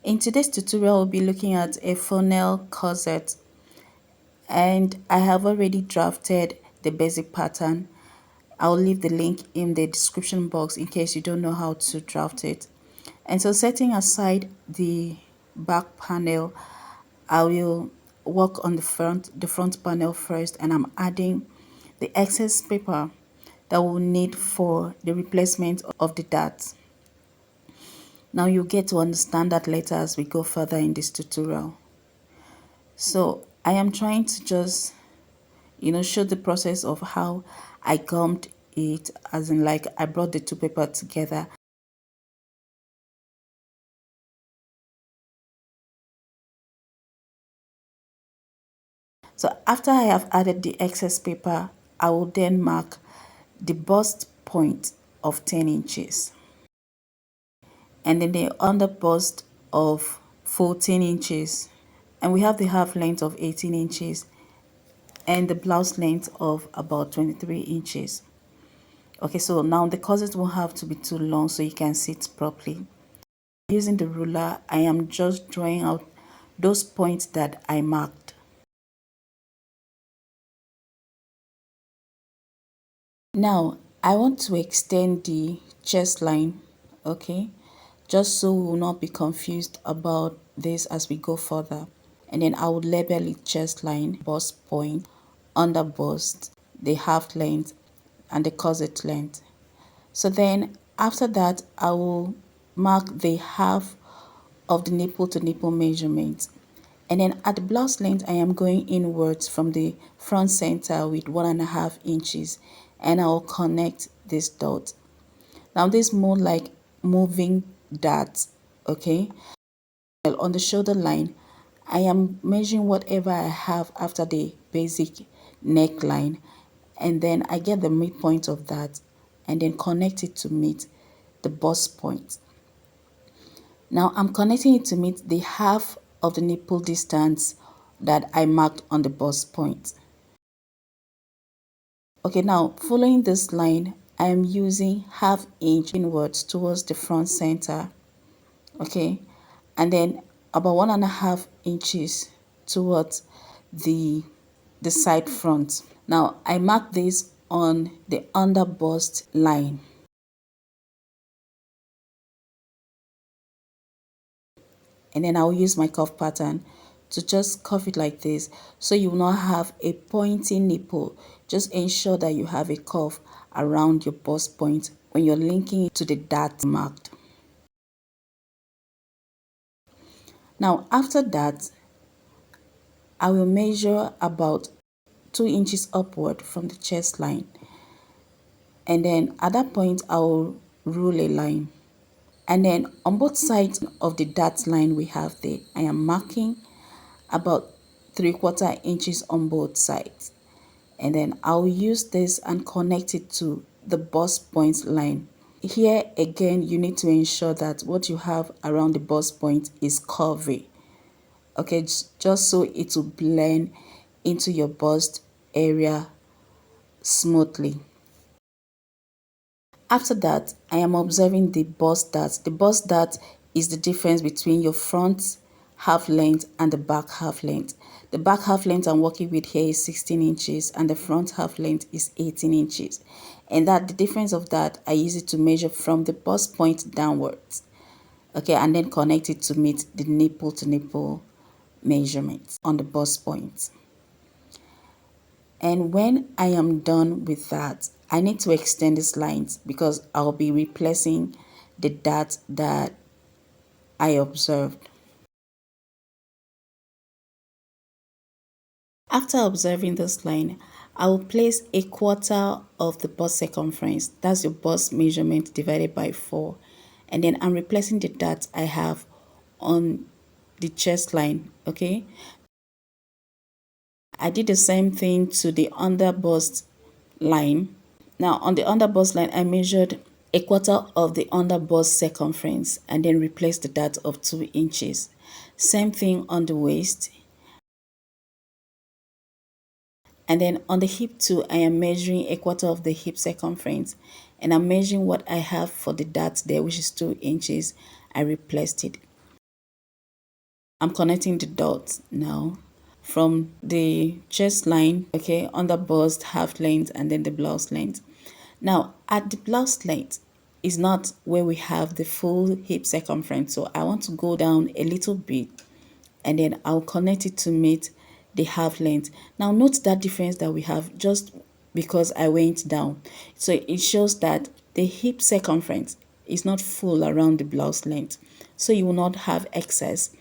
In today's tutorial, we'll be looking at a funnel corset, and I have already drafted the basic pattern. I'll leave the link in the description box in case you don't know how to draft it. And so, setting aside the back panel, I will work on the front panel first, and I'm adding the excess paper that we'll need for the replacement of the darts. Now you'll get to understand that later as we go further in this tutorial. So I am trying to just, show the process of how I gummed it, as in like I brought the two paper together. So after I have added the excess paper, I will then mark the bust point of 10 inches and then the under bust of 14 inches, and we have the half length of 18 inches and the blouse length of about 23 inches. Okay, so now the corset won't have to be too long so you can sit properly. Using the ruler, I am just drawing out those points that I marked. Now, I want to extend the chest line, okay, just so we will not be confused about this as we go further. And then I would label it chest line, bust point, under bust, the half length, and the corset length. So then after that, I will mark the half of the nipple to nipple measurement. And then at the blouse length, I am going inwards from the front center with 1.5 inches, and I will connect this dot. Now this is more like moving dots, okay? Well, on the shoulder line, I am measuring whatever I have after the basic neckline, and then I get the midpoint of that and then connect it to meet the bust point. Now I'm connecting it to meet the half of the nipple distance that I marked on the bust point. Okay, now following this line, I am using half inch inwards towards the front center, okay, and then about 1.5 inches towards the side front. Now I mark this on the under bust line. And then I'll use my cuff pattern to just cuff it like this, so you will not have a pointy nipple. Just ensure that you have a cuff around your bust point when you're linking it to the dart marked. Now after that, I will measure about 2 inches upward from the chest line, and then at that point I will rule a line. And then on both sides of the dart line we have there, I am marking about 3/4 inches on both sides. And then I'll use this and connect it to the bust point line. Here again, you need to ensure that what you have around the bust point is curvy. Okay, just so it will blend into your bust area smoothly. After that, I am observing the bust dart. The bust dart is the difference between your front half length and the back half length. The back half length I'm working with here is 16 inches and the front half length is 18 inches. And that the difference of that, I use it to measure from the bust point downwards. Okay, and then connect it to meet the nipple to nipple measurements on the bust point. And when I am done with that, I need to extend these lines because I'll be replacing the dart that I observed. After observing this line, I will place 1/4 of the bust circumference. That's your bust measurement divided by 4. And then I'm replacing the dart I have on the chest line, okay? I did the same thing to the under bust line. Now on the under bust line, I measured 1/4 of the under bust circumference and then replaced the dart of 2 inches. Same thing on the waist. And then on the hip too, I am measuring 1/4 of the hip circumference, and I'm measuring what I have for the dart there, which is 2 inches. I replaced it. I'm connecting the dots now from the chest line, okay, under bust, half length, and then the blouse length. Now, at the blouse length is not where we have the full hip circumference, so I want to go down a little bit and then I'll connect it to meet the half length. Now note that difference that we have just because I went down. So it shows that the hip circumference is not full around the blouse length. So you will not have excess.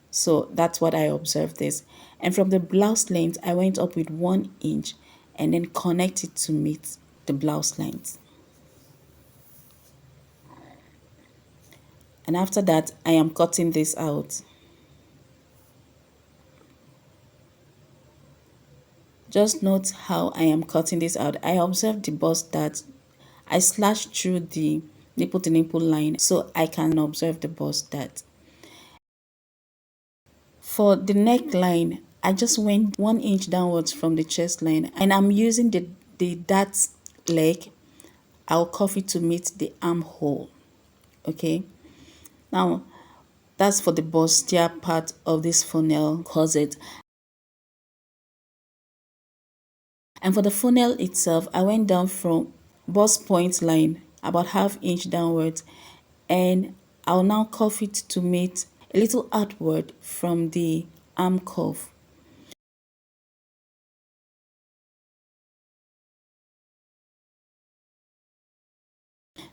So that's what I observed this. And from the blouse length, I went up with 1 inch and then connected to meet the blouse length. And after that, I am cutting this out. Just note how I am cutting this out. I observed the bust that I slashed through the nipple to nipple line so I can observe the bust that. For the neckline, I just went 1 inch downwards from the chest line and I'm using the dart leg. I'll cuff it to meet the armhole. Okay. Now, that's for the bustier part of this funnel corset. And for the funnel itself, I went down from bust point line about ½ inch downwards and I'll now cuff it to meet a little outward from the arm cuff.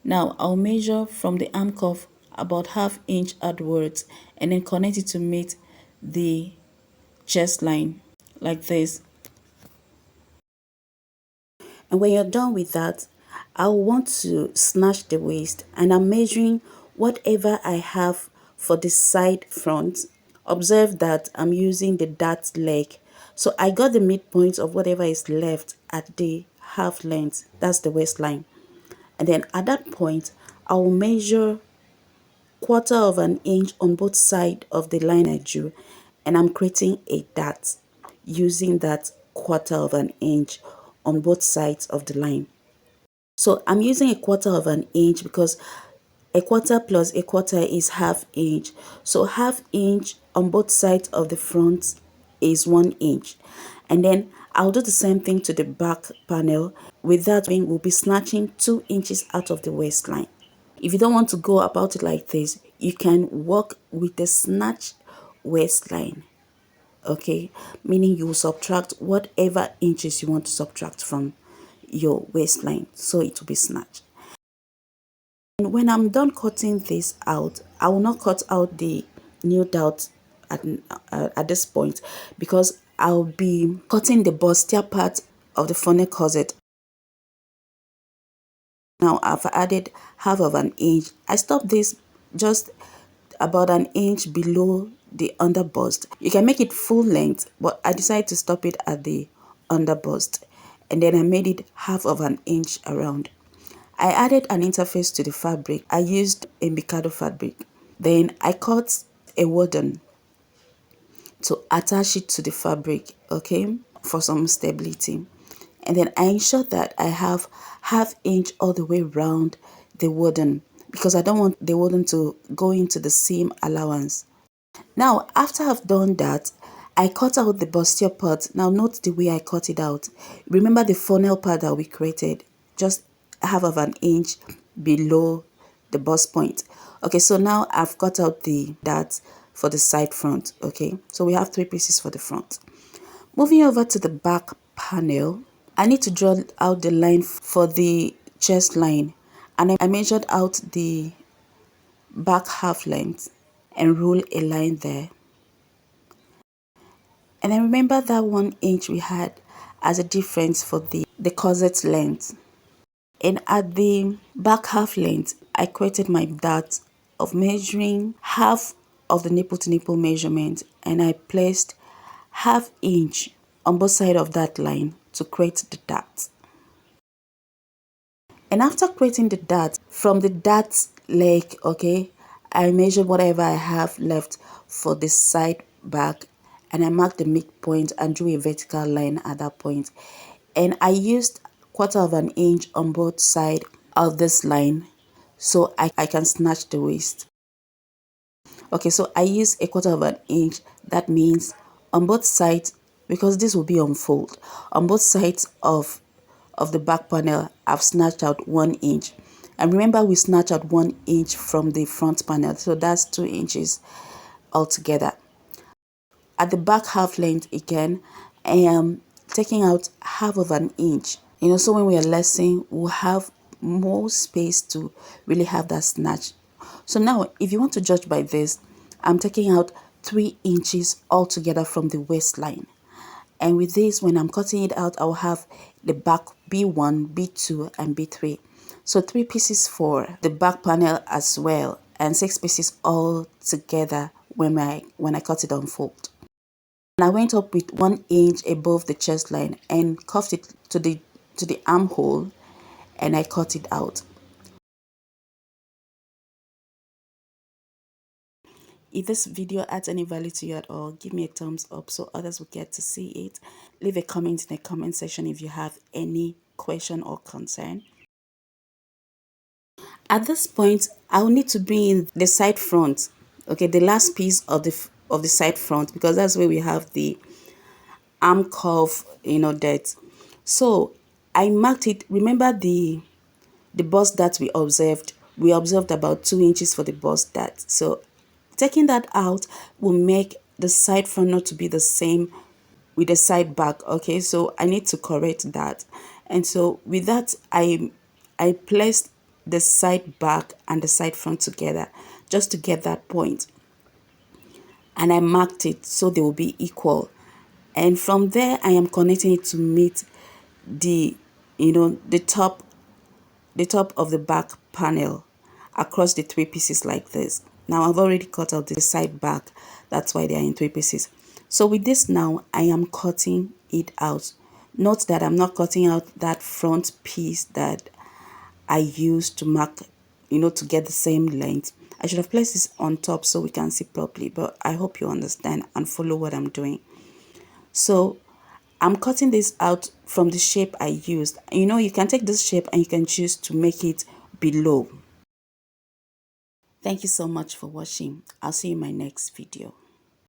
Now I'll measure from the arm cuff about ½ inch outwards and then connect it to meet the chest line like this. And when you're done with that, I want to snatch the waist and I'm measuring whatever I have for the side front. Observe that I'm using the dart leg. So I got the midpoint of whatever is left at the half length. That's the waistline. And then at that point, I'll measure 1/4 inch on both sides of the line I drew. And I'm creating a dart using that 1/4 inch on both sides of the line. So I'm using 1/4 inch because 1/4 plus 1/4 is ½ inch. So ½ inch on both sides of the front is 1 inch. And then I'll do the same thing to the back panel. With that, we'll be snatching 2 inches out of the waistline. If you don't want to go about it like this, you can work with the snatch waistline. Okay, meaning you will subtract whatever inches you want to subtract from your waistline so it will be snatched. And when I'm done cutting this out, I will not cut out the new dot at this point because I'll be cutting the bustier part of the funnel corset. Now I've added ½ inch. I stopped this just about 1 inch below the under bust. You can make it full length, but I decided to stop it at the under bust. And then I made it ½ inch around. I added an interface to the fabric. I used a Mikado fabric. Then I cut a wooden to attach it to the fabric, okay, for some stability. And then I ensure that I have ½ inch all the way around the wooden because I don't want the wooden to go into the seam allowance. Now, after I've done that, I cut out the bustier part. Now, note the way I cut it out. Remember the funnel part that we created, just ½ inch below the bust point. Okay, so now I've cut out that for the side front. Okay, so we have 3 pieces for the front. Moving over to the back panel, I need to draw out the line for the chest line, and I measured out the back half length and rule a line there. And then remember that 1 inch we had as a difference for the corset length. And at the back half length, I created my dart of measuring half of the nipple to nipple measurement, and I placed ½ inch on both sides of that line to create the dart. And after creating the dart, from the dart leg, okay, I measured whatever I have left for the side back and I marked the midpoint and drew a vertical line at that point. And I used 1/4 inch on both sides of this line so I can snatch the waist. Okay, so I use a quarter of an inch. That means on both sides, because this will be unfold, on both sides of the back panel, I've snatched out 1 inch. And remember, we snatched out 1 inch from the front panel, so that's 2 inches altogether. At the back half length again, I am taking out half of an inch. So when we are lessing, we'll have more space to really have that snatch. So now, if you want to judge by this, I'm taking out 3 inches altogether from the waistline. And with this, when I'm cutting it out, I'll have the back B1, B2, and B3. So 3 pieces for the back panel as well, and 6 pieces all together when I cut it on fold. And I went up with 1 inch above the chest line and cuffed it to the armhole, and I cut it out. If this video adds any value to you at all, give me a thumbs up so others will get to see it. Leave a comment in the comment section if you have any question or concern. At this point, I'll need to bring in the side front, okay, the last piece of the side front, because that's where we have the arm curve, that. So I marked it. Remember the bust that we observed about 2 inches for the bust dart. So taking that out will make the side front not to be the same with the side back. Okay, so I need to correct that. And so with that, I placed the side back and the side front together just to get that point, and I marked it so they will be equal. And from there, I am connecting it to meet the the top of the back panel across the 3 pieces like this. Now I've already cut out the side back, that's why they are in 3 pieces. So with this now, I am cutting it out. Note that I'm not cutting out that front piece that I used to mark, to get the same length. I should have placed this on top so we can see properly, but I hope you understand and follow what I'm doing. So I'm cutting this out from the shape I used. You can take this shape and you can choose to make it below. Thank you so much for watching. I'll see you in my next video.